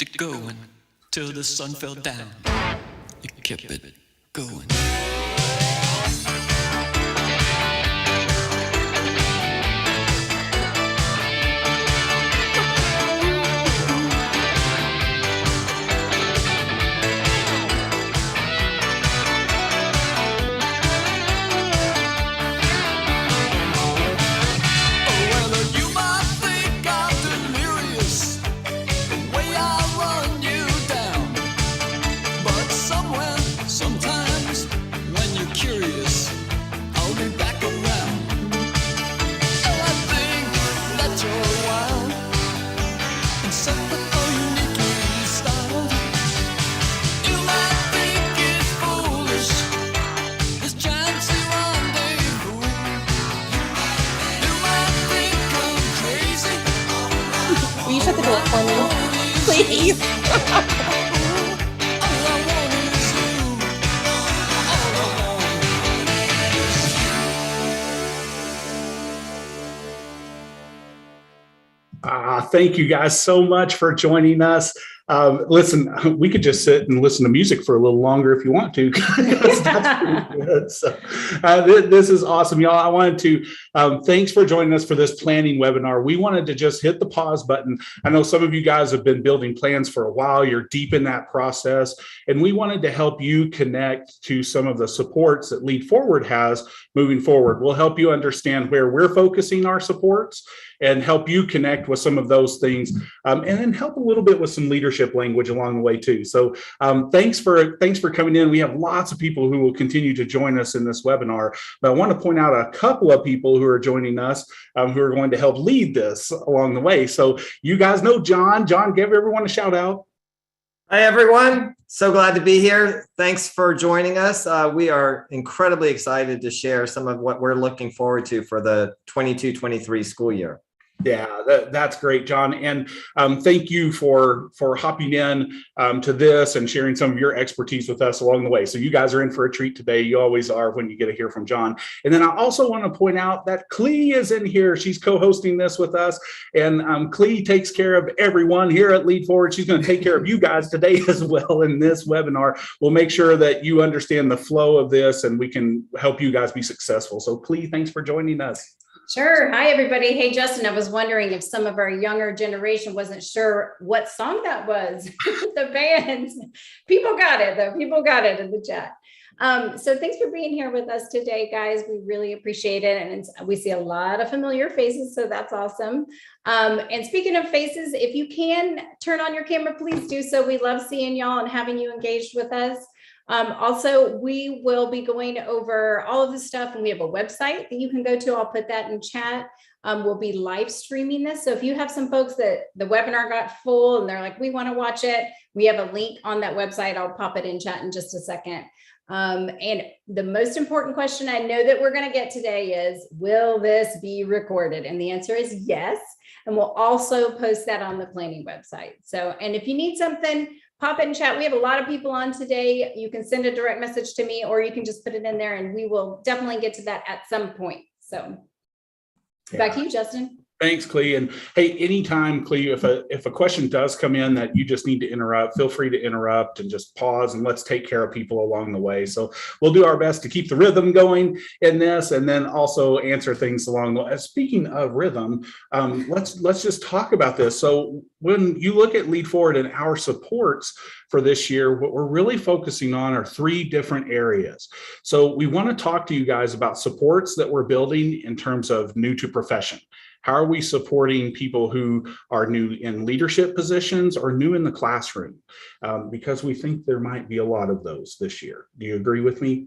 kept it going till the sun fell down. You kept it going. Will you shut the door for me, please? Thank you guys so much for joining us. Listen, we could just sit and listen to music for a little longer if you want to. That's pretty good. So, this is awesome, y'all. I wanted to thanks for joining us for this planning webinar. We wanted to just hit the pause button. I know some of you guys have been building plans for a while. You're deep in that process, and we wanted to help you connect to some of the supports that lead4ward has moving forward. We'll help you understand where we're focusing our supports and help you connect with some of those things, and then help a little bit with some leadership language along the way too. So thanks for coming in. We have lots of people who will continue to join us in this webinar, but I want to point out a couple of people who are joining us who are going to help lead this along the way. So you guys know John. John, give everyone a shout out. Hi, everyone. So glad to be here. Thanks for joining us. We are incredibly excited to share some of what we're looking forward to for the 22-23 school year. Yeah, that's great, John. And thank you for hopping in to this and sharing some of your expertise with us along the way. So you guys are in for a treat today. You always are when you get to hear from John. And then I also want to point out that Clee is in here. She's co-hosting this with us. And Clee takes care of everyone here at lead4ward. She's going to take care of you guys today as well in this webinar. We'll make sure that you understand the flow of this and we can help you guys be successful. So Clee, thanks for joining us. Sure. Hi, everybody. Hey, Justin, I was wondering if some of our younger generation wasn't sure what song that was. The bands. People got it, though. People got it in the chat. So thanks for being here with us today, guys. We really appreciate it. And we see a lot of familiar faces, so that's awesome. And speaking of faces, if you can turn on your camera, please do so. We love seeing y'all and having you engaged with us. Also, we will be going over all of this stuff, and we have a website that you can go to. I'll put that in chat. We'll be live streaming this. So if you have some folks that the webinar got full and they're like, we want to watch it, we have a link on that website. I'll pop it in chat in just a second. And the most important question I know that we're going to get today is, will this be recorded? And the answer is yes. And we'll also post that on the planning website. So, and if you need something, pop it in chat. We have a lot of people on today. You can send a direct message to me, or you can just put it in there, and we will definitely get to that at some point. So back to you, Justin. Thanks, Clee. And hey, anytime, Clee, if a question does come in that you just need to interrupt, feel free to interrupt and just pause, and let's take care of people along the way. So we'll do our best to keep the rhythm going in this, and then also answer things along the way. Speaking of rhythm, let's just talk about this. So when you look at lead4ward and our supports for this year, what we're really focusing on are 3 different areas. So we want to talk to you guys about supports that we're building in terms of new to profession. How are we supporting people who are new in leadership positions or new in the classroom? Because we think there might be a lot of those this year. Do you agree with me?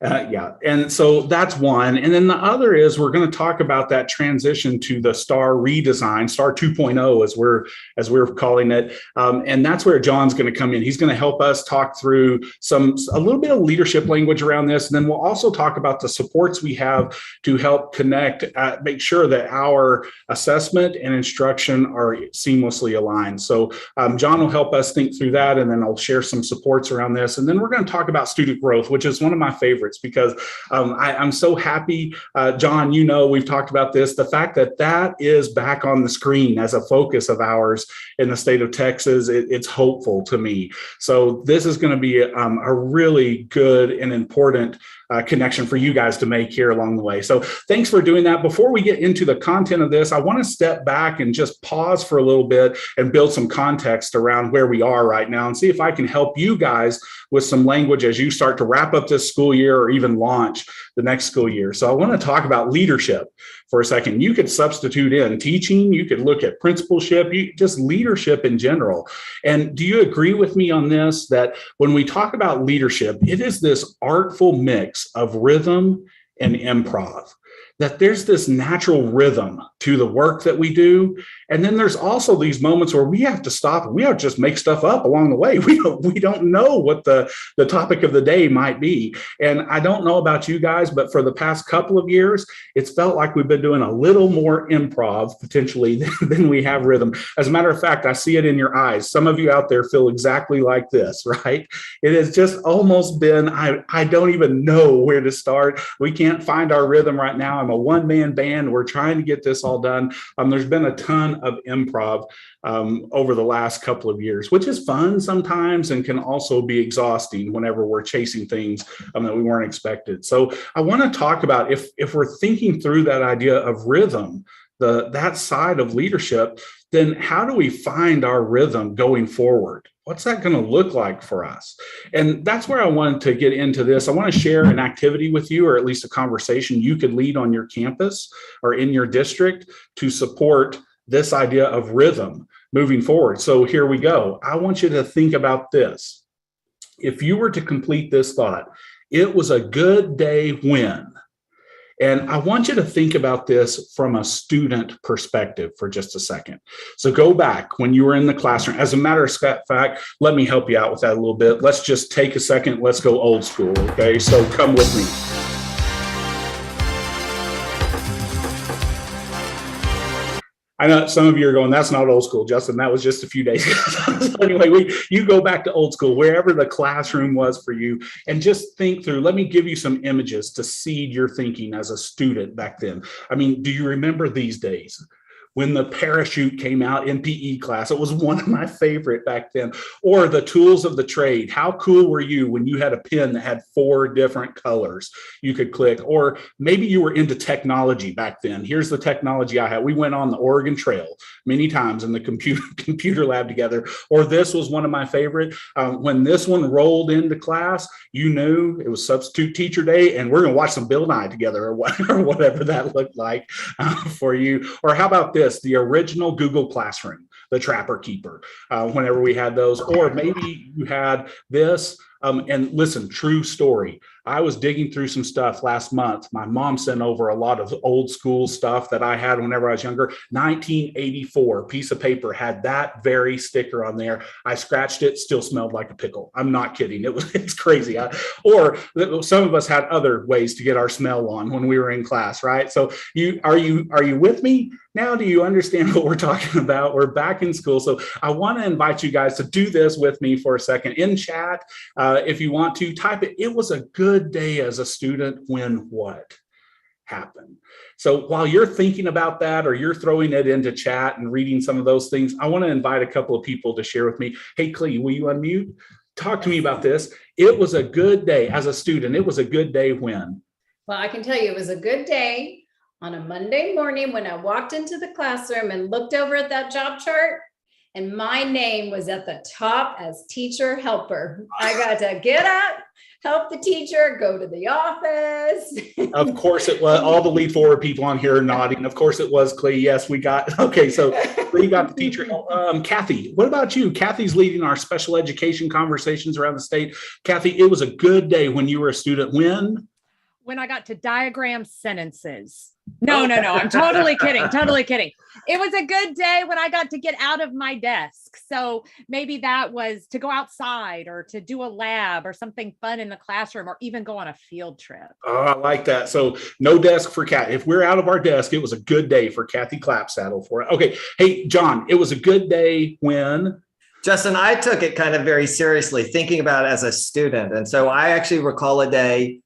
Yeah, and so that's one. And then the other is we're going to talk about that transition to the STAAR redesign, STAAR 2.0 as we're calling it. And that's where John's going to come in. He's going to help us talk through a little bit of leadership language around this. And then we'll also talk about the supports we have to help connect, make sure that our assessment and instruction are seamlessly aligned. So John will help us think through that, and then I'll share some supports around this. And then we're going to talk about student growth, which is one of my favorites. favorites because I'm so happy. John, we've talked about this, the fact that that is back on the screen as a focus of ours in the state of Texas, it's hopeful to me. So this is going to be a really good and important connection for you guys to make here along the way. So thanks for doing that. Before we get into the content of this, I want to step back and just pause for a little bit and build some context around where we are right now and see if I can help you guys with some language as you start to wrap up this school year or even launch the next school year. So I want to talk about leadership for a second. You could substitute in teaching, you could look at principalship, just leadership in general. And do you agree with me on this, that when we talk about leadership, it is this artful mix of rhythm and improv, that there's this natural rhythm to the work that we do. And then there's also these moments where we have to stop. We have to just make stuff up along the way. We don't know what the topic of the day might be. And I don't know about you guys, but for the past couple of years, it's felt like we've been doing a little more improv potentially than we have rhythm. As a matter of fact, I see it in your eyes. Some of you out there feel exactly like this, right? It has just almost been, I don't even know where to start. We can't find our rhythm right now. I'm a one-man band. We're trying to get this all done. There's been a ton of improv over the last couple of years, which is fun sometimes and can also be exhausting whenever we're chasing things that we weren't expected. So I want to talk about if we're thinking through that idea of rhythm, that side of leadership, then how do we find our rhythm going forward? What's that going to look like for us? And that's where I wanted to get into this. I want to share an activity with you, or at least a conversation you could lead on your campus or in your district to support this idea of rhythm moving forward. So here we go. I want you to think about this. If you were to complete this thought, it was a good day when. And I want you to think about this from a student perspective for just a second. So go back when you were in the classroom. As a matter of fact, let me help you out with that a little bit. Let's just take a second. Let's go old school. Okay, so come with me. I know some of you are going, that's not old school, Justin. That was just a few days ago. So anyway, you go back to old school, wherever the classroom was for you, and just think through. Let me give you some images to seed your thinking as a student back then. I mean, do you remember these days? When the parachute came out in PE class, it was one of my favorite back then. Or the tools of the trade. How cool were you when you had a pen that had 4 different colors you could click? Or maybe you were into technology back then. Here's the technology I had. We went on the Oregon Trail many times in the computer lab together. Or this was one of my favorite. When this one rolled into class, you knew it was substitute teacher day, and we're going to watch some Bill Nye together, or whatever that looked like for you. Or how about this? The original Google Classroom, the Trapper Keeper, whenever we had those. Or maybe you had this. And listen, true story. I was digging through some stuff last month. My mom sent over a lot of old school stuff that I had whenever I was younger. 1984 piece of paper had that very sticker on there. I scratched it, still smelled like a pickle. I'm not kidding. It's crazy. Or some of us had other ways to get our smell on when we were in class, right? So are you with me? Now, do you understand what we're talking about? We're back in school. So I want to invite you guys to do this with me for a second in chat. If you want to type it, it was a good day as a student when what happened. So while you're thinking about that, or you're throwing it into chat and reading some of those things, I want to invite a couple of people to share with me. Hey, Clee, will you unmute? Talk to me about this. It was a good day as a student. It was a good day when. Well, I can tell you it was a good day on a Monday morning when I walked into the classroom and looked over at that job chart, and my name was at the top as teacher helper. I got to get up, help the teacher, go to the office. Of course it was. All the lead4ward people on here are nodding. Of course it was, Clee. Yes, we got, okay, so we got the teacher. Kathy, what about you? Kathy's leading our special education conversations around the state. Kathy, it was a good day when you were a student. When I got to diagram sentences. No, I'm totally kidding. Totally kidding. It was a good day when I got to get out of my desk. So maybe that was to go outside or to do a lab or something fun in the classroom, or even go on a field trip. Oh, I like that. So no desk for Kathy. If we're out of our desk, it was a good day for Kathy Clapsaddle for it. Okay. Hey, John, it was a good day when. Justin, I took it kind of very seriously, thinking about it as a student. And so I actually recall a day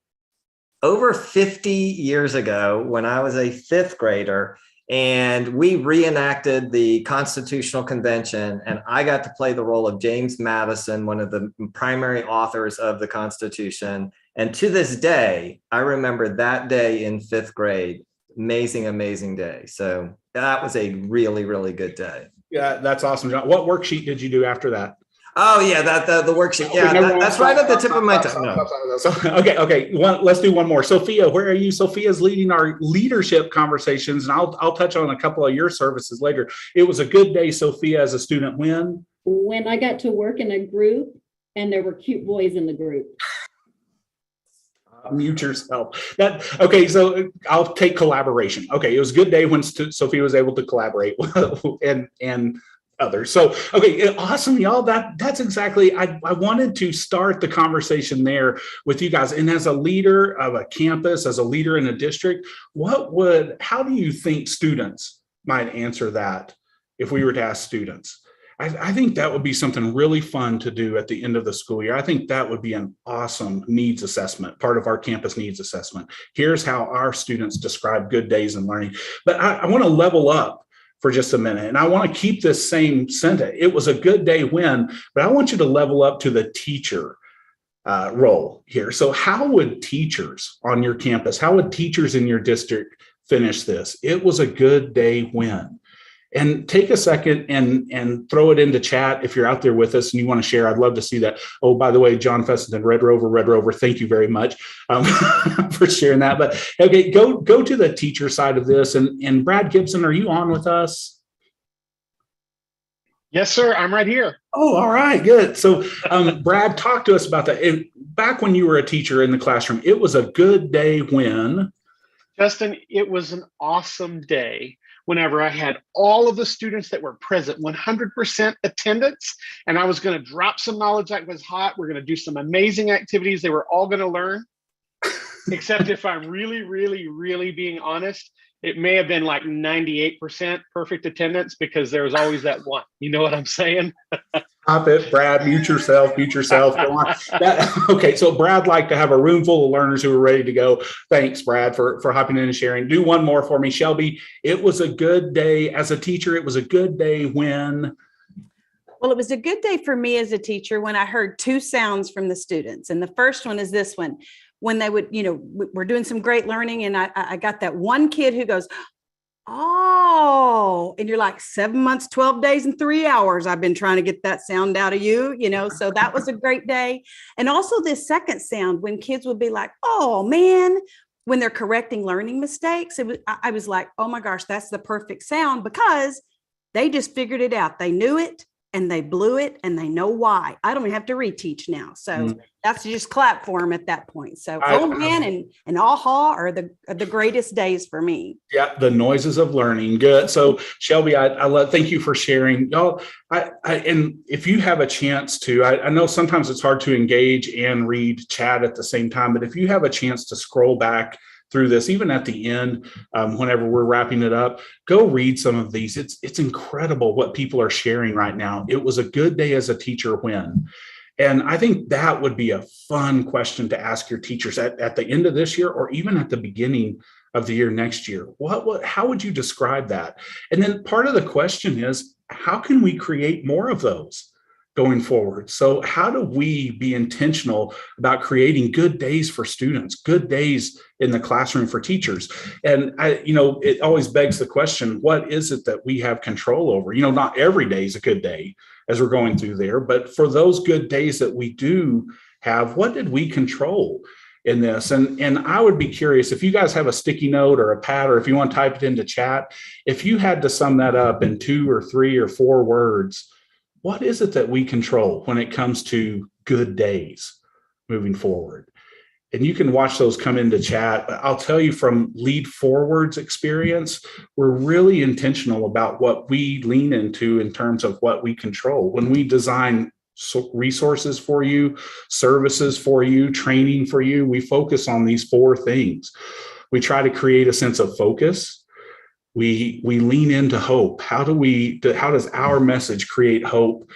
over 50 years ago when I was a fifth grader, and we reenacted the Constitutional Convention, and I got to play the role of James Madison, one of the primary authors of the Constitution. And to this day, I remember that day in fifth grade. Amazing, amazing day. So that was a really, really good day. Yeah, that's awesome, John. What worksheet did you do after that? Oh yeah, the worksheet. Yeah, that's right at the tip of my tongue. No. Okay. Let's do one more. Sophia, where are you? Sophia's leading our leadership conversations, and I'll touch on a couple of your services later. It was a good day, Sophia, as a student. When I got to work in a group and there were cute boys in the group. Mute yourself. Okay, so I'll take collaboration. Okay, it was a good day when Sophia was able to collaborate and others. So, okay, awesome, y'all. That's exactly, I wanted to start the conversation there with you guys. And as a leader of a campus, as a leader in a district, how do you think students might answer that if we were to ask students? I think that would be something really fun to do at the end of the school year. I think that would be an awesome needs assessment, part of our campus needs assessment. Here's how our students describe good days in learning. But I want to level up for just a minute. And I want to keep this same sentence. It was a good day when, but I want you to level up to the teacher role here. So how would teachers on your campus, how would teachers in your district finish this? It was a good day when. And take a second and throw it into chat if you're out there with us and you want to share. I'd love to see that. Oh, by the way, John Fessenden, Red Rover, thank you very much for sharing that. But okay, go to the teacher side of this. And Brad Gibson, are you on with us? Yes, sir. I'm right here. Oh, all right, good. So Brad, talk to us about that. Back when you were a teacher in the classroom, it was a good day when? Justin, it was an awesome day whenever I had all of the students that were present, 100% attendance, and I was going to drop some knowledge that was hot. We're going to do some amazing activities they were all going to learn, except if I'm really, really, really being honest, it may have been like 98% perfect attendance because there was always that one. You know what I'm saying? Stop it, Brad. Mute yourself. Go on. Okay, so Brad liked to have a room full of learners who were ready to go. Thanks, Brad, for hopping in and sharing. Do one more for me, Shelby. It was a good day as a teacher. It was a good day when. Well, it was a good day for me as a teacher when I heard two sounds from the students. And the first one is this one. When they would, we're doing some great learning. And I got that one kid who goes, oh, and you're like 7 months, 12 days and 3 hours. I've been trying to get that sound out of you, so that was a great day. And also this second sound when kids would be like, oh man, when they're correcting learning mistakes, I was like, oh my gosh, that's the perfect sound because they just figured it out. They knew it and they blew it and they know why. I don't even have to reteach now. So that's just clap for them at that point. So oh man and aha are the greatest days for me. Yeah, the noises of learning. Good. So Shelby, thank you for sharing. Y'all, and if you have a chance to, I know sometimes it's hard to engage and read chat at the same time, but if you have a chance to scroll back through this, even at the end, whenever we're wrapping it up, go read some of these. It's incredible what people are sharing right now. It was a good day as a teacher when. And I think that would be a fun question to ask your teachers at the end of this year, or even at the beginning of the year next year. How would you describe that? And then part of the question is, how can we create more of those going forward? So how do we be intentional about creating good days for students, good days in the classroom for teachers? And it always begs the question, what is it that we have control over? Not every day is a good day as we're going through there, but for those good days that we do have, what did we control in this? And I would be curious if you guys have a sticky note or a pad, or if you want to type it into chat, if you had to sum that up in 2 or 3 or 4 words, what is it that we control when it comes to good days moving forward? And you can watch those come into chat. But I'll tell you from lead4ward's experience, we're really intentional about what we lean into in terms of what we control. When we design resources for you, services for you, training for you, we focus on these 4 things. We try to create a sense of focus. We lean into hope. How does our message create hope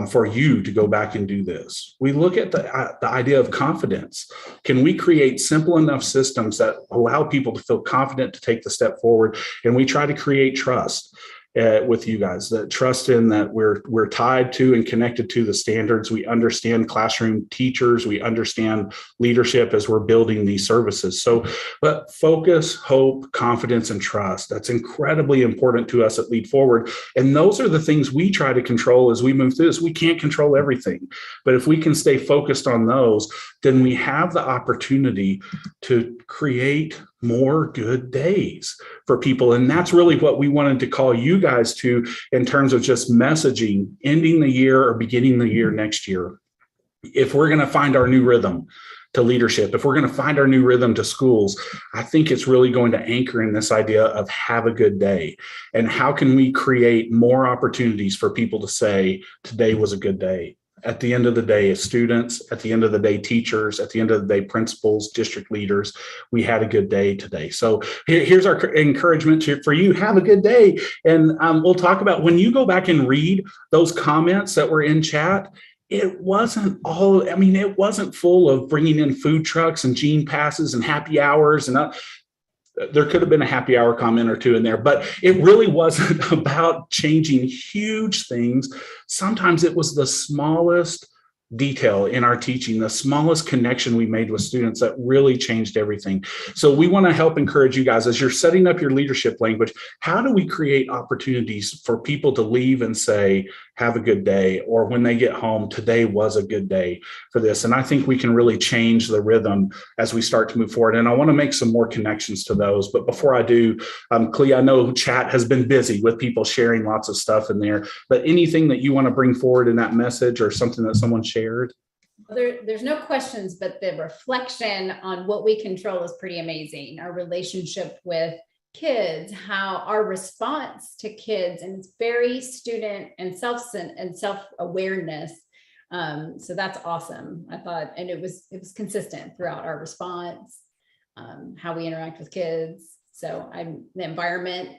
for you to go back and do this. We look at the idea of confidence. Can we create simple enough systems that allow people to feel confident to take the step forward? And we try to create trust with you guys, that trust in that we're tied to and connected to the standards. We understand classroom teachers. We understand leadership as we're building these services. So, but focus, hope, confidence, and trust. That's incredibly important to us at lead4ward. And those are the things we try to control as we move through this. We can't control everything, but if we can stay focused on those, then we have the opportunity to create more good days for people. And that's really what we wanted to call you guys to in terms of just messaging, ending the year or beginning the year next year. If we're going to find our new rhythm to leadership, if we're going to find our new rhythm to schools, I think it's really going to anchor in this idea of have a good day. And how can we create more opportunities for people to say, today was a good day? At the end of the day, as students, at the end of the day, teachers, at the end of the day, principals, district leaders, we had a good day today. So here's our encouragement for you. Have a good day. And we'll talk about when you go back and read those comments that were in chat, it wasn't all, I mean, it wasn't full of bringing in food trucks and gene passes and happy hours and there could have been a happy hour comment or two in there, but it really wasn't about changing huge things. Sometimes it was the smallest detail in our teaching, the smallest connection we made with students that really changed everything. So we want to help encourage you guys as you're setting up your leadership language. How do we create opportunities for people to leave and say, have a good day, or when they get home, today was a good day for this? And I think we can really change the rhythm as we start to move forward. And I want to make some more connections to those. But before I do, Clea, I know chat has been busy with people sharing lots of stuff in there, but anything that you want to bring forward in that message or something that someone shared? There's no questions, but the reflection on what we control is pretty amazing. Our relationship with kids, how our response to kids, and it's very student and self-awareness. So that's awesome. I thought, and it was consistent throughout our response, how we interact with kids. So the environment.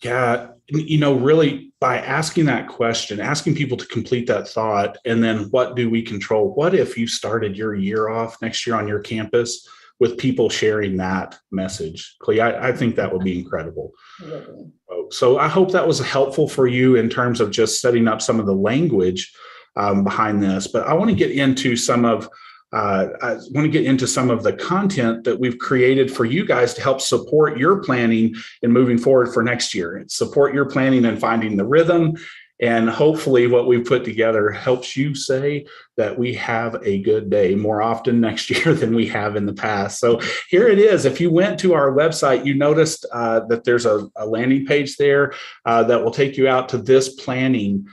Yeah, you know, really by asking that question, asking people to complete that thought, and then what do we control? What if you started your year off next year on your campus with people sharing that message? Clea, I think that would be incredible. Absolutely. So I hope that was helpful for you in terms of just setting up some of the language behind this. But I want to get into some of the content that we've created for you guys to help support your planning and moving forward for next year. Support your planning and finding the rhythm. And hopefully what we've put together helps you say that we have a good day more often next year than we have in the past. So here it is. If you went to our website, you noticed that there's a landing page there that will take you out to this planning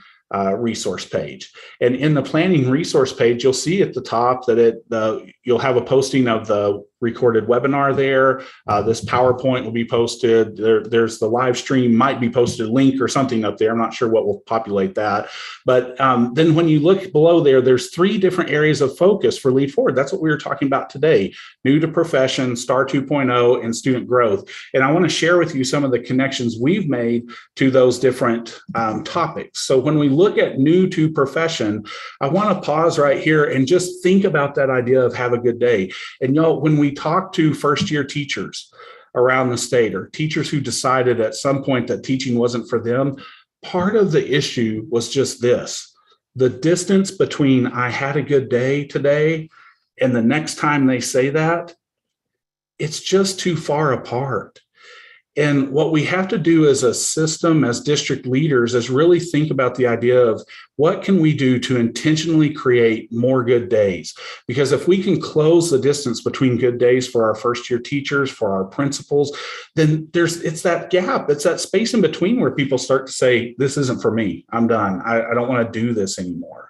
resource page. And in the planning resource page, you'll see at the top that you'll have a posting of the recorded webinar there. This PowerPoint will be posted. There's the live stream, might be posted a link or something up there. I'm not sure what will populate that. But then when you look below there, there's 3 different areas of focus for lead4ward. That's what we were talking about today: new to profession, STAAR 2.0, and student growth. And I want to share with you some of the connections we've made to those different topics. So when we look at new to profession, I want to pause right here and just think about that idea of have a good day. And y'all, when we talk to first-year teachers around the state, or teachers who decided at some point that teaching wasn't for them, part of the issue was just this: the distance between I had a good day today and the next time they say that, it's just too far apart. And what we have to do as a system, as district leaders, is really think about the idea of what can we do to intentionally create more good days? Because if we can close the distance between good days for our first year teachers, for our principals, then it's that gap, it's that space in between where people start to say, this isn't for me, I'm done, I don't want to do this anymore.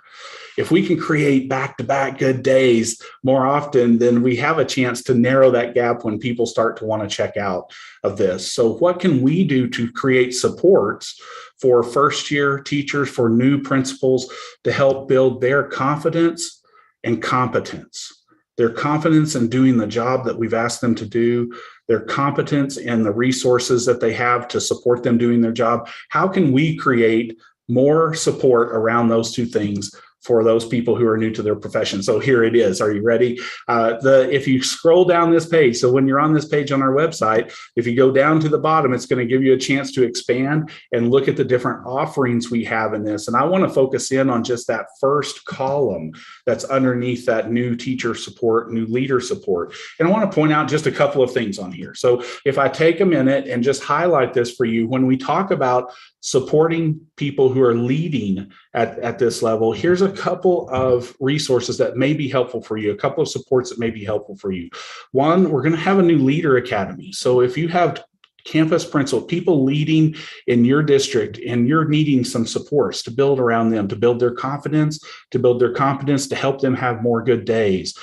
If we can create back-to-back good days more often, then we have a chance to narrow that gap when people start to want to check out of this. So what can we do to create supports for first-year teachers, for new principals, to help build their confidence and competence? Their confidence in doing the job that we've asked them to do, their competence in the resources that they have to support them doing their job. How can we create more support around those two things for those people who are new to their profession. So here it is. Are you ready? If you scroll down this page, so when you're on this page on our website, if you go down to the bottom, it's going to give you a chance to expand and look at the different offerings we have in this. And I want to focus in on just that first column that's underneath that new teacher support, new leader support. And I want to point out just a couple of things on here. So if I take a minute and just highlight this for you, when we talk about supporting people who are leading at this level, here's a couple of resources that may be helpful for you, a couple of supports that may be helpful for you. One, we're going to have a new leader academy. So if you have campus principal, people leading in your district, and you're needing some supports to build around them, to build their confidence, to build their competence, to help them have more good days.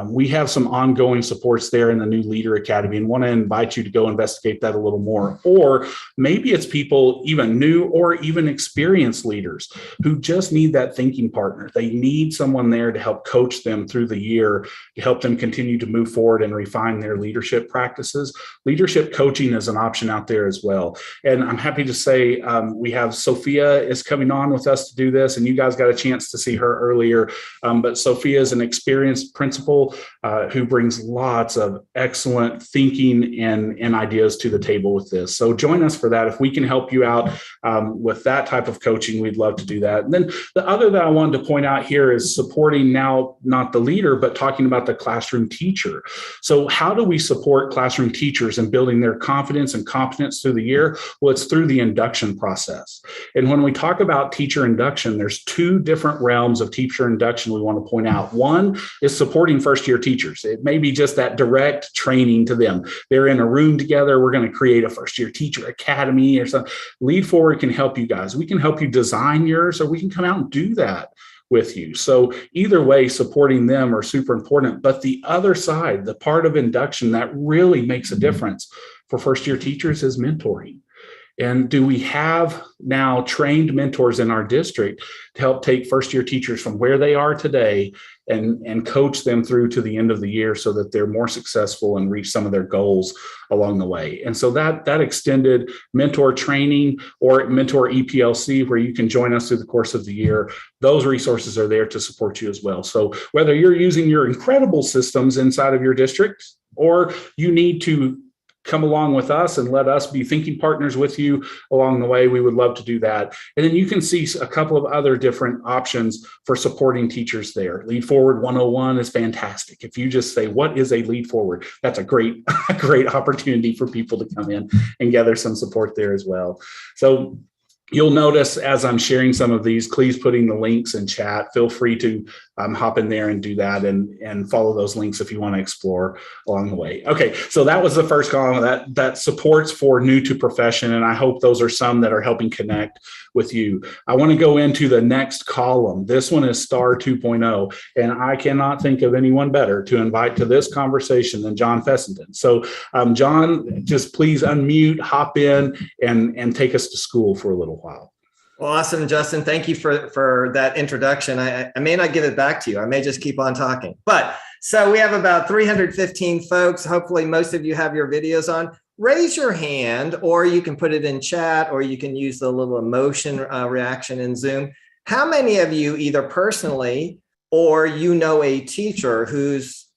We have some ongoing supports there in the new Leader Academy, and want to invite you to go investigate that a little more. Or maybe it's people even new or even experienced leaders who just need that thinking partner. They need someone there to help coach them through the year, to help them continue to move forward and refine their leadership practices. Leadership coaching is an option out there as well. And I'm happy to say we have Sophia is coming on with us to do this, and you guys got a chance to see her earlier. But Sophia is an experienced principal who brings lots of excellent thinking and ideas to the table with this. So join us for that. If we can help you out with that type of coaching, we'd love to do that. And then the other that I wanted to point out here is supporting now, not the leader, but talking about the classroom teacher. So how do we support classroom teachers in building their confidence and competence through the year? Well, it's through the induction process. And when we talk about teacher induction, there's two different realms of teacher induction we want to point out. One is supporting first-year teachers. It may be just that direct training to them. They're in a room together. We're going to create a first-year teacher academy or something. Lead4ward can help you guys. We can help you design yours, or we can come out and do that with you. So either way, supporting them are super important. But the other side, the part of induction that really makes a difference for first-year teachers is mentoring. And do we have now trained mentors in our district to help take first-year teachers from where they are today and coach them through to the end of the year so that they're more successful and reach some of their goals along the way? And so that extended mentor training or mentor EPLC, where you can join us through the course of the year, those resources are there to support you as well. So whether you're using your incredible systems inside of your district, or you need to come along with us and let us be thinking partners with you along the way, we would love to do that. And then you can see a couple of other different options for supporting teachers there. Lead4ward 101 is fantastic. If you just say, what is a Lead4ward? That's a great opportunity for people to come in and gather some support there as well. So you'll notice as I'm sharing some of these, please putting the links in chat. Feel free to hop in there and do that and follow those links if you want to explore along the way. Okay, so that was the first column that supports for new to profession. And I hope those are some that are helping connect with you. I want to go into the next column. This one is STAAR 2.0. And I cannot think of anyone better to invite to this conversation than John Fessenden. So John, just please unmute, hop in and take us to school for a little while. Well, awesome, Justin. Thank you for that introduction. I may not give it back to you. I may just keep on talking. But so we have about 315 folks. Hopefully most of you have your videos on. Raise your hand, or you can put it in chat, or you can use the little emotion reaction in Zoom. How many of you either personally or you know a teacher who's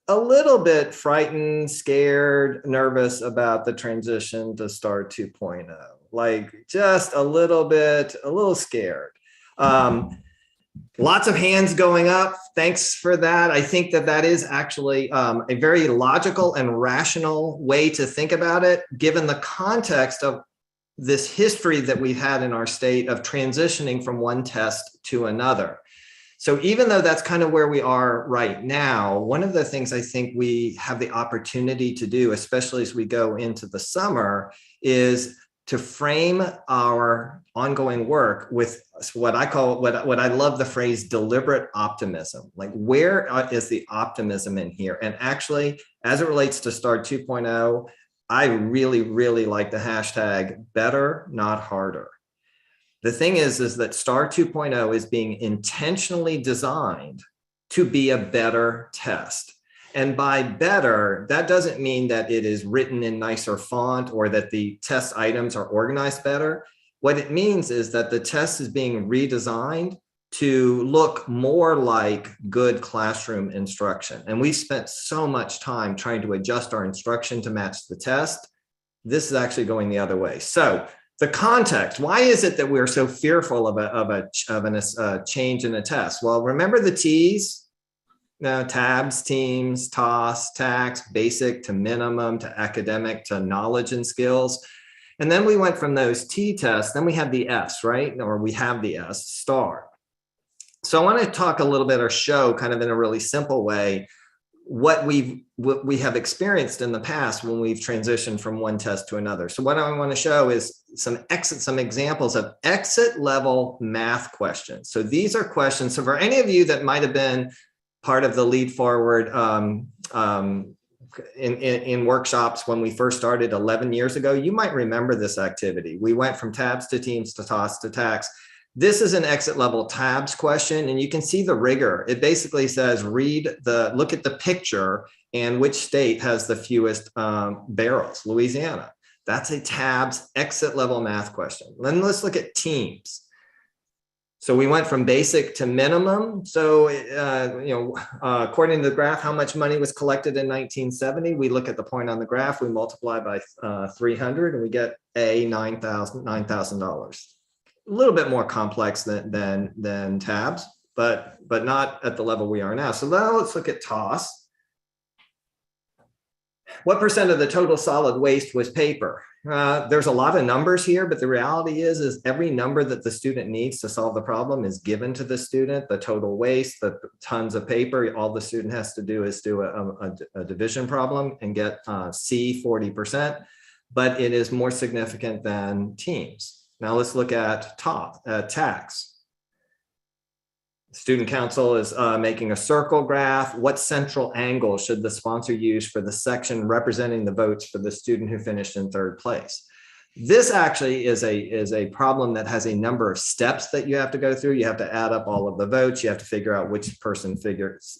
a little bit frightened, scared, nervous about the transition to STAAR 2.0? Like just a little scared. Lots of hands going up. Thanks for that. I think that is actually a very logical and rational way to think about it, given the context of this history that we've had in our state of transitioning from one test to another. So even though that's kind of where we are right now, one of the things I think we have the opportunity to do, especially as we go into the summer, is to frame our ongoing work with what I call, what I love the phrase deliberate optimism. Like, where is the optimism in here? And actually, as it relates to STAAR 2.0, I really, really like the hashtag better, not harder. The thing is that STAAR 2.0 is being intentionally designed to be a better test. And by better, that doesn't mean that it is written in nicer font or that the test items are organized better. What it means is that the test is being redesigned to look more like good classroom instruction. And we've spent so much time trying to adjust our instruction to match the test. This is actually going the other way. So the context, why is it that we're so fearful of a change in a test? Well, remember the T's, tabs, teams, TOS, tax, basic to minimum to academic to knowledge and skills. And then we went from those T tests, then we had the S, right? Or we have the S, STAAR. So I want to talk a little bit or show kind of in a really simple way what we have experienced in the past when we've transitioned from one test to another. So what I want to show is some examples of exit level math questions. So these are questions. So for any of you that might have been part of the lead4ward in workshops when we first started 11 years ago, you might remember this activity. We went from tabs to teams to TOS to tax. This is an exit level tabs question, and you can see the rigor. It basically says, look at the picture and which state has the fewest barrels, Louisiana. That's a tabs exit level math question. Then let's look at teams. So we went from basic to minimum. So, according to the graph, how much money was collected in 1970? We look at the point on the graph, we multiply by 300 and we get $9,000. A little bit more complex than tabs, but not at the level we are now. So now let's look at TOS. What percent of the total solid waste was paper? There's a lot of numbers here, but the reality is every number that the student needs to solve the problem is given to the student. The total waste, the tons of paper, all the student has to do is do a division problem and get C 40%, but it is more significant than teams. Now let's look at tax. Student council is making a circle graph. What central angle should the sponsor use for the section representing the votes for the student who finished in third place? This actually is a problem that has a number of steps that you have to go through. You have to add up all of the votes. You have to figure out which person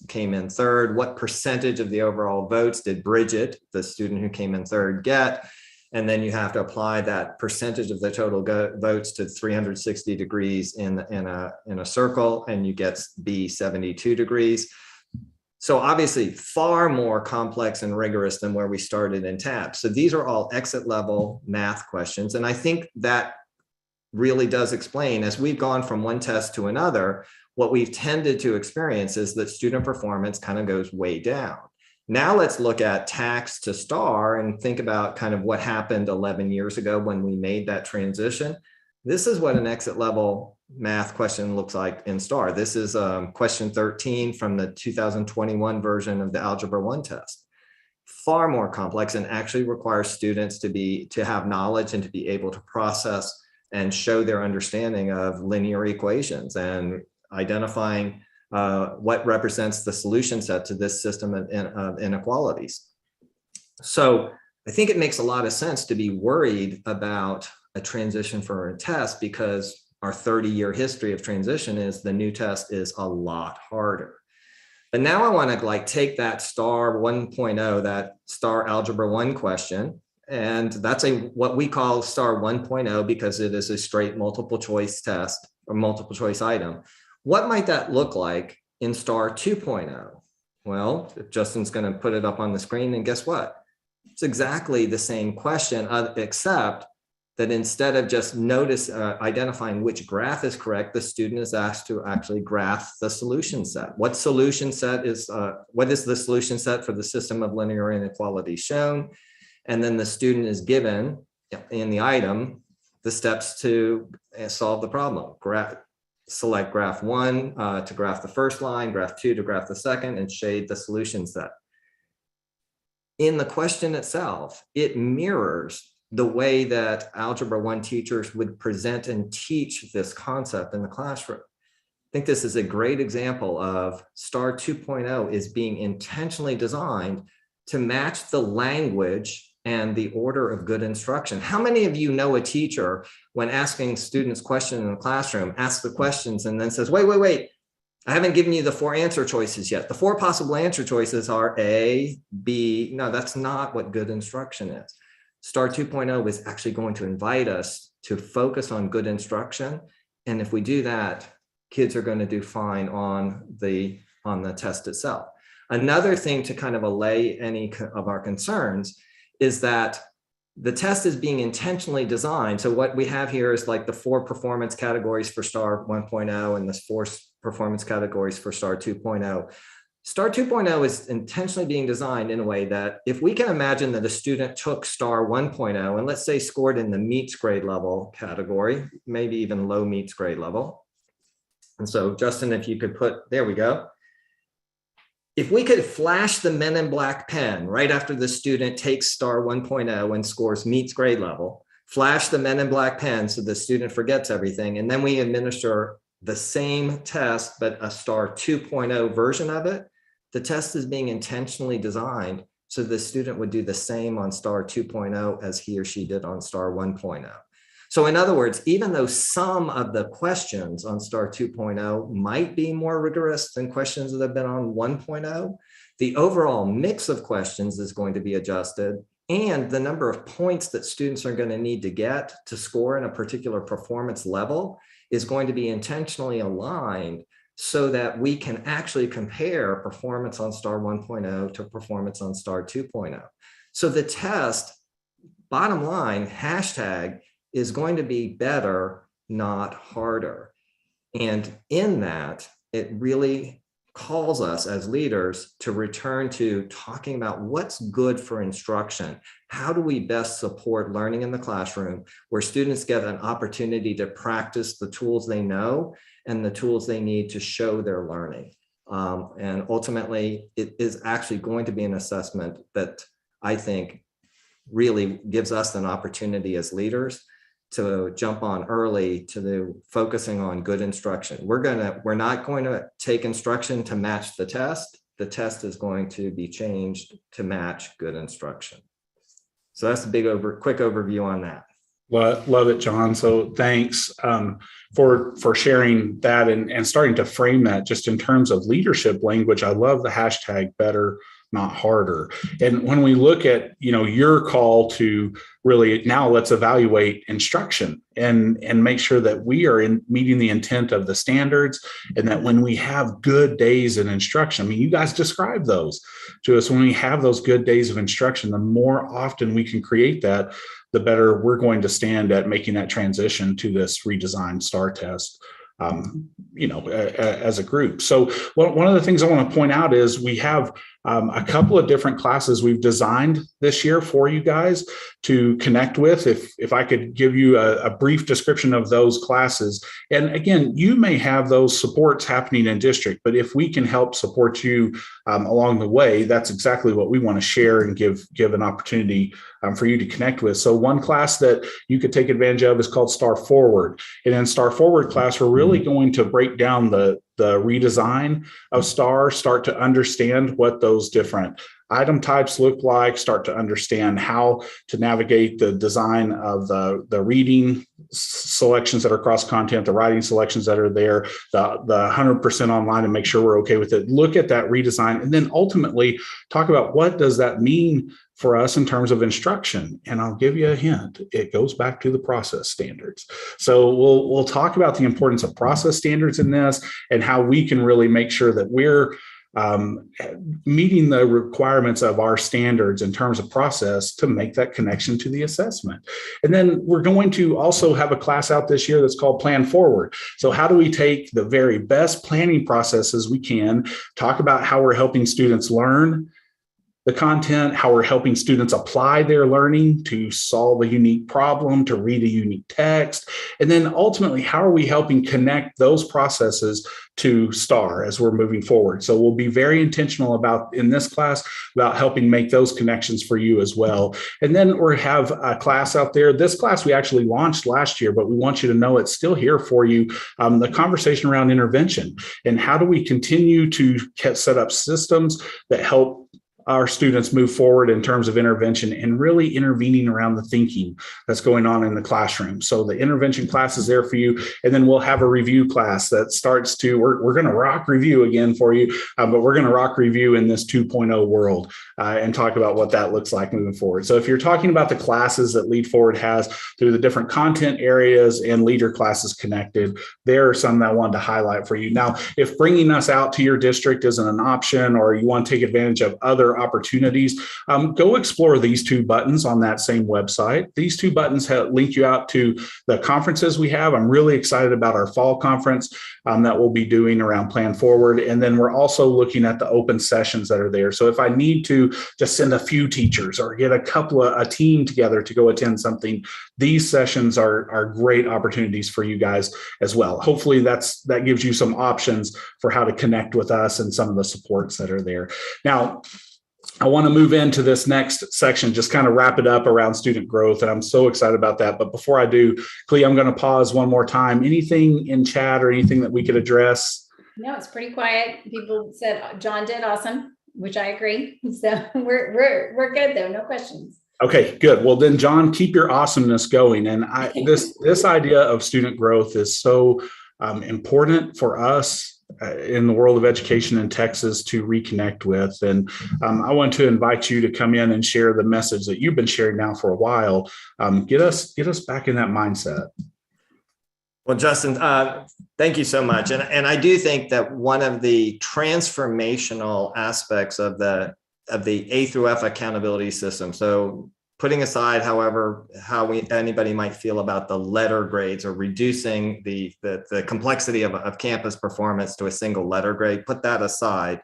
came in third. What percentage of the overall votes did Bridget, the student who came in third, get? And then you have to apply that percentage of the total votes to 360 degrees in a circle, and you get B 72 degrees. So obviously far more complex and rigorous than where we started in tabs. So these are all exit level math questions. And I think that really does explain, as we've gone from one test to another, what we've tended to experience is that student performance kind of goes way down. Now let's look at tax to STAAR and think about kind of what happened 11 years ago when we made that transition. This is what an exit level math question looks like in STAAR. This is question 13 from the 2021 version of the Algebra 1 test. Far more complex and actually requires students to have knowledge and to be able to process and show their understanding of linear equations and identifying what represents the solution set to this system of inequalities. So I think it makes a lot of sense to be worried about a transition for a test, because our 30-year history of transition is the new test is a lot harder. But now I want to take that STAAR 1.0, that STAAR Algebra 1 question, and that's what we call STAAR 1.0 because it is a straight multiple choice test or multiple choice item. What might that look like in STAAR 2.0? Well, Justin's going to put it up on the screen, and guess what? It's exactly the same question, except that instead of just identifying which graph is correct, the student is asked to actually graph the solution set. What is the solution set for the system of linear inequality shown? And then the student is given in the item the steps to solve the problem. Select graph 1 to graph the first line, graph 2 to graph the second, and shade the solution set. In the question itself, it mirrors the way that Algebra 1 teachers would present and teach this concept in the classroom. I think this is a great example of STAAR 2.0 is being intentionally designed to match the language and the order of good instruction. How many of you know a teacher, when asking students questions in the classroom, asks the questions and then says, wait, I haven't given you the 4 answer choices yet. The 4 possible answer choices are A, B. No, that's not what good instruction is. STAAR 2.0 is actually going to invite us to focus on good instruction. And if we do that, kids are going to do fine on the test itself. Another thing to kind of allay any of our concerns is that the test is being intentionally designed. So what we have here is like the 4 performance categories for STAAR 1.0 and the 4 performance categories for STAAR 2.0. STAAR 2.0 is intentionally being designed in a way that if we can imagine that a student took STAAR 1.0 and let's say scored in the meets grade level category, maybe even low meets grade level. And so Justin, if you could put, there we go. If we could flash the Men in Black pen right after the student takes STAAR 1.0 and scores meets grade level, flash the Men in Black pen so the student forgets everything, and then we administer the same test, but a STAAR 2.0 version of it, the test is being intentionally designed so the student would do the same on STAAR 2.0 as he or she did on STAAR 1.0. So in other words, even though some of the questions on STAAR 2.0 might be more rigorous than questions that have been on 1.0, the overall mix of questions is going to be adjusted, and the number of points that students are going to need to get to score in a particular performance level is going to be intentionally aligned so that we can actually compare performance on STAAR 1.0 to performance on STAAR 2.0. So the test, bottom line, hashtag, is going to be better, not harder. And in that, it really calls us as leaders to return to talking about what's good for instruction. How do we best support learning in the classroom where students get an opportunity to practice the tools they know and the tools they need to show their learning? And ultimately, it is actually going to be an assessment that I think really gives us an opportunity as leaders to jump on early to the focusing on good instruction. We're not going to take instruction to match the test. The test is going to be changed to match good instruction. So that's a quick overview on that. Love it, John. So thanks for sharing that and starting to frame that just in terms of leadership language. I love the hashtag better, not harder. And when we look at, your call to really now let's evaluate instruction and make sure that we are meeting the intent of the standards, and that when we have good days in instruction, I mean, you guys describe those to us. When we have those good days of instruction, the more often we can create that, the better we're going to stand at making that transition to this redesigned STAAR test, as a group. So one of the things I want to point out is we have a couple of different classes we've designed this year for you guys to connect with. If I could give you a brief description of those classes. And again, you may have those supports happening in district, but if we can help support you along the way, that's exactly what we want to share and give an opportunity for you to connect with. So one class that you could take advantage of is called STAAR Forward. And in STAAR Forward class, we're really going to break down the redesign of STAAR, start to understand what those different item types look like, start to understand how to navigate the design of the reading selections that are cross content, the writing selections that are there, the 100% online, and make sure we're okay with it. Look at that redesign, and then ultimately talk about what does that mean for us in terms of instruction. And I'll give you a hint. It goes back to the process standards. So we'll talk about the importance of process standards in this and how we can really make sure that we're meeting the requirements of our standards in terms of process to make that connection to the assessment. And then we're going to also have a class out this year that's called Plan Forward. So how do we take the very best planning processes we can, talk about how we're helping students learn the content, how we're helping students apply their learning to solve a unique problem, to read a unique text, and then ultimately, how are we helping connect those processes to STAAR as we're moving forward. So we'll be very intentional in this class about helping make those connections for you as well. And then we have a class out there. This class we actually launched last year, but we want you to know it's still here for you. The conversation around intervention and how do we continue to set up systems that help our students move forward in terms of intervention and really intervening around the thinking that's going on in the classroom. So the intervention class is there for you. And then we'll have a review class that starts to, we're going to rock review again for you, but we're going to rock review in this 2.0 world and talk about what that looks like moving forward. So if you're talking about the classes that lead4ward has through the different content areas and leader classes connected, there are some that I wanted to highlight for you. Now, if bringing us out to your district isn't an option, or you want to take advantage of other opportunities, go explore these two buttons on that same website. These two buttons link you out to the conferences we have. I'm really excited about our fall conference that we'll be doing around Plan Forward. And then we're also looking at the open sessions that are there. So if I need to just send a few teachers or get a team together to go attend something, these sessions are great opportunities for you guys as well. Hopefully that gives you some options for how to connect with us and some of the supports that are there. Now, I want to move into this next section, just kind of wrap it up around student growth. And I'm so excited about that. But before I do, Clea, I'm going to pause one more time. Anything in chat or anything that we could address? No, it's pretty quiet. People said John did awesome, which I agree. So we're good though. No questions. Okay, good. Well, then, John, keep your awesomeness going. And this idea of student growth is so important for us in the world of education in Texas to reconnect with. And I want to invite you to come in and share the message that you've been sharing now for a while. Get us back in that mindset. Well, Justin, thank you so much. And I do think that one of the transformational aspects of the A through F accountability system, so putting aside, however, anybody might feel about the letter grades or reducing the complexity of campus performance to a single letter grade, put that aside,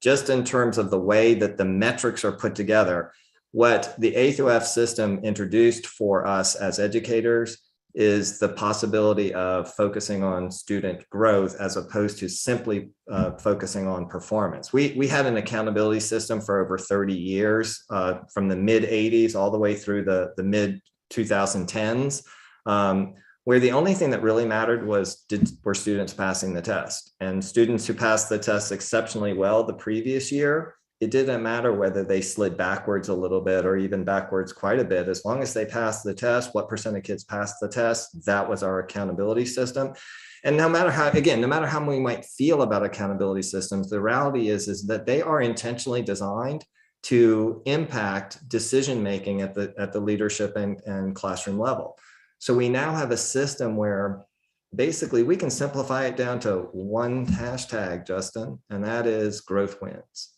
just in terms of the way that the metrics are put together, what the A through F system introduced for us as educators is the possibility of focusing on student growth as opposed to simply focusing on performance. We had an accountability system for over 30 years, from the mid 80s all the way through the mid 2010s, where the only thing that really mattered were students passing the test. And students who passed the test exceptionally well the previous year, it didn't matter whether they slid backwards a little bit or even backwards quite a bit. As long as they passed the test, what percent of kids passed the test, that was our accountability system. And no matter how we might feel about accountability systems, the reality is that they are intentionally designed to impact decision-making at the leadership and classroom level. So we now have a system where basically we can simplify it down to one hashtag, Justin, and that is growth wins.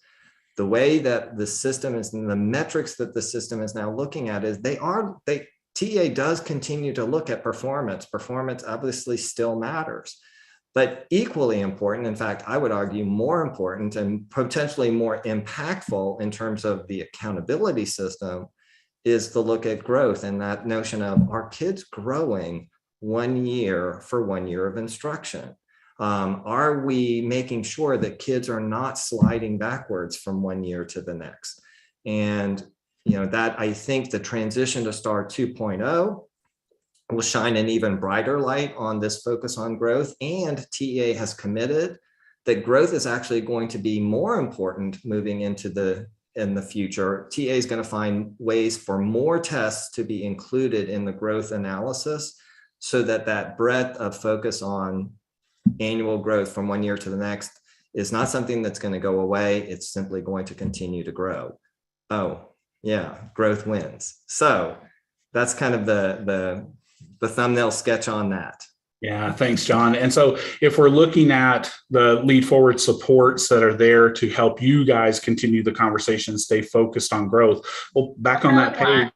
The way that the system is, and the metrics that the system is now looking at is TA does continue to look at performance. Performance obviously still matters, but equally important, in fact, I would argue more important and potentially more impactful in terms of the accountability system is the look at growth and that notion of, are kids growing 1 year for 1 year of instruction? Are we making sure that kids are not sliding backwards from 1 year to the next? And, that I think the transition to STAAR 2.0 will shine an even brighter light on this focus on growth. And TA has committed that growth is actually going to be more important moving into in the future. TA is going to find ways for more tests to be included in the growth analysis so that breadth of focus on annual growth from 1 year to the next is not something that's going to go away. It's simply going to continue to grow. Oh, yeah, growth wins. So that's kind of the thumbnail sketch on that. Yeah, thanks, John. And so if we're looking at the lead4ward supports that are there to help you guys continue the conversation, stay focused on growth, well, back on that page,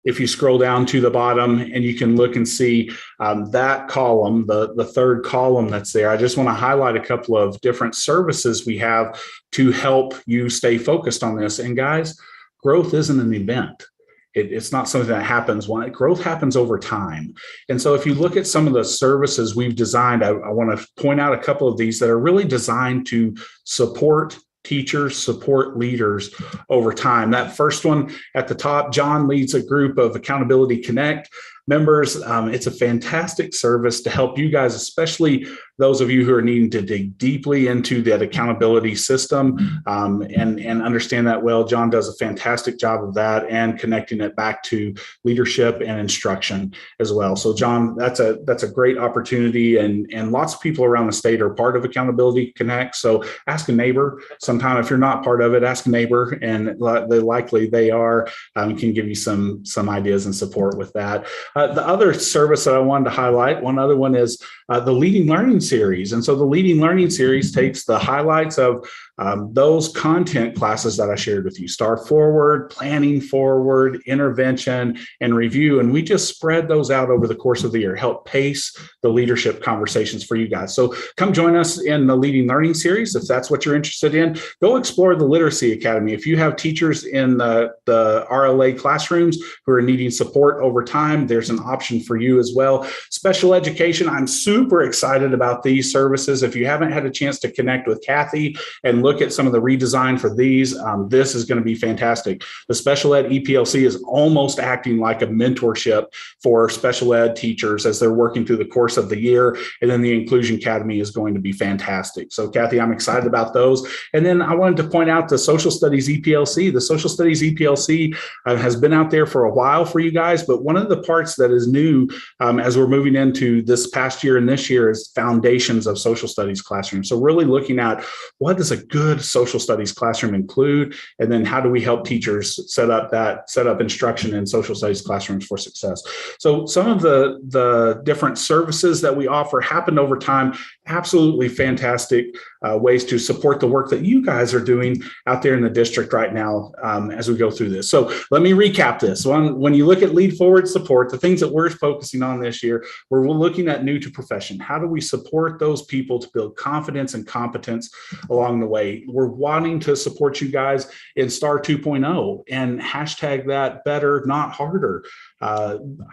if you scroll down to the bottom and you can look and see that column, the third column that's there, I just want to highlight a couple of different services we have to help you stay focused on this. And guys, growth isn't an event. It's not something that happens growth happens over time. And so if you look at some of the services we've designed, I want to point out a couple of these that are really designed to support teachers, support leaders over time. That first one at the top, John leads a group of Accountability Connect members. It's a fantastic service to help you guys, especially those of you who are needing to dig deeply into that accountability system and understand that well. John does a fantastic job of that and connecting it back to leadership and instruction as well. So John, that's a great opportunity, and lots of people around the state are part of Accountability Connect. So ask a neighbor sometime. If you're not part of it, ask a neighbor, and likely they are, can give you some ideas and support with that. The other service that I wanted to highlight, one other one is the Leading Learning Series. And so the Leading Learning Series takes the highlights of those content classes that I shared with you: STAAR Forward, Planning Forward, Intervention, and Review. And we just spread those out over the course of the year, help pace the leadership conversations for you guys. So come join us in the Leading Learning Series. If that's what you're interested in, go explore the Literacy Academy. If you have teachers in the RLA classrooms who are needing support over time, there's an option for you as well. Special education, I'm super excited about these services. If you haven't had a chance to connect with Kathy and look at some of the redesign for these, this is going to be fantastic. The special ed EPLC is almost acting like a mentorship for special ed teachers as they're working through the course of the year. And then the Inclusion Academy is going to be fantastic. So Kathy, I'm excited about those. And then I wanted to point out the Social Studies EPLC. The Social Studies EPLC has been out there for a while for you guys, but one of the parts that is new as we're moving into this past year and this year is foundations of social studies classroom. So really looking at what does a good social studies classroom include, and then how do we help teachers set up instruction in social studies classrooms for success. So some of the different services that we offer happened over time. Absolutely fantastic ways to support the work that you guys are doing out there in the district right now as we go through this. So let me recap this. When you look at Lead Forward support, the things that we're focusing on this year, we're looking at new to profession. How do we support those people to build confidence and competence along the way? We're wanting to support you guys in STAAR 2.0 and hashtag that better, not harder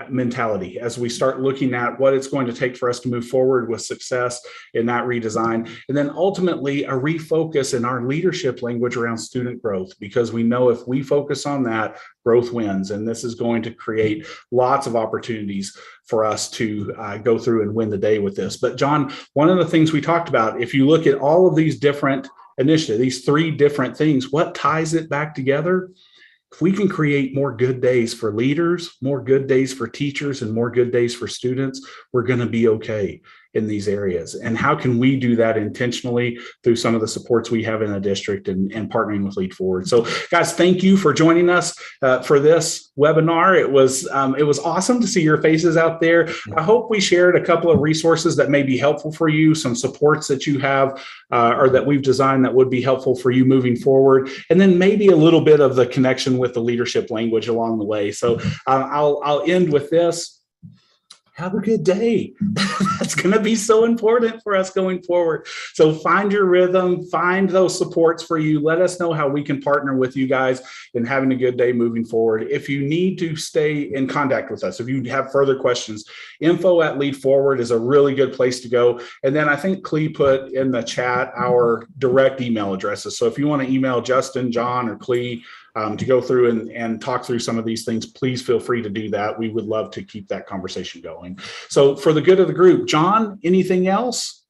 mentality as we start looking at what it's going to take for us to move forward with success in that redesign. And then ultimately a refocus in our leadership language around student growth, because we know if we focus on that, growth wins. And this is going to create lots of opportunities for us to go through and win the day with this. But John, one of the things we talked about, if you look at all of these different initiatives, these three different things, what ties it back together? If we can create more good days for leaders, more good days for teachers, and more good days for students, we're going to be okay in these areas. And how can we do that intentionally through some of the supports we have in the district and partnering with Lead Forward? So guys, thank you for joining us for this webinar. It was awesome to see your faces out there. I hope we shared a couple of resources that may be helpful for you, some supports that you have or that we've designed that would be helpful for you moving forward, and then maybe a little bit of the connection with the leadership language along the way. So I'll end with this. Have a good day. That's going to be so important for us going forward. So find your rhythm, find those supports for you. Let us know how we can partner with you guys in having a good day moving forward. If you need to stay in contact with us, if you have further questions, info@lead4ward is a really good place to go. And then I think Clee put in the chat our direct email addresses. So if you want to email Justin, John, or Clee, to go through and talk through some of these things, please feel free to do that. We would love to keep that conversation going. So for the good of the group, John, anything else?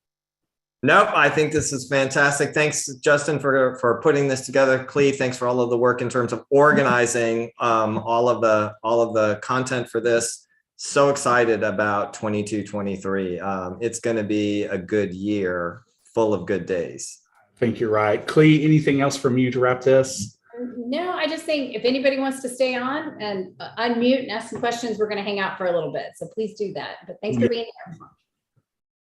Nope, I think this is fantastic. Thanks, Justin, for putting this together. Clee, thanks for all of the work in terms of organizing all of the content for this. So excited about 22-23. It's going to be a good year full of good days. I think you're right. Clee, anything else from you to wrap this? No, I just think if anybody wants to stay on and unmute and ask some questions, we're going to hang out for a little bit. So please do that. But thanks for being here.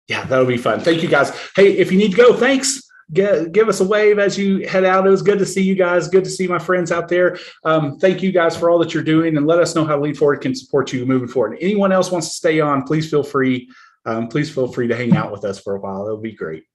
Yeah, that'll be fun. Thank you, guys. Hey, if you need to go, thanks. Give us a wave as you head out. It was good to see you guys. Good to see my friends out there. Thank you guys for all that you're doing, and let us know how Lead Forward can support you moving forward. Anyone else wants to stay on, please feel free. Please feel free to hang out with us for a while. It'll be great.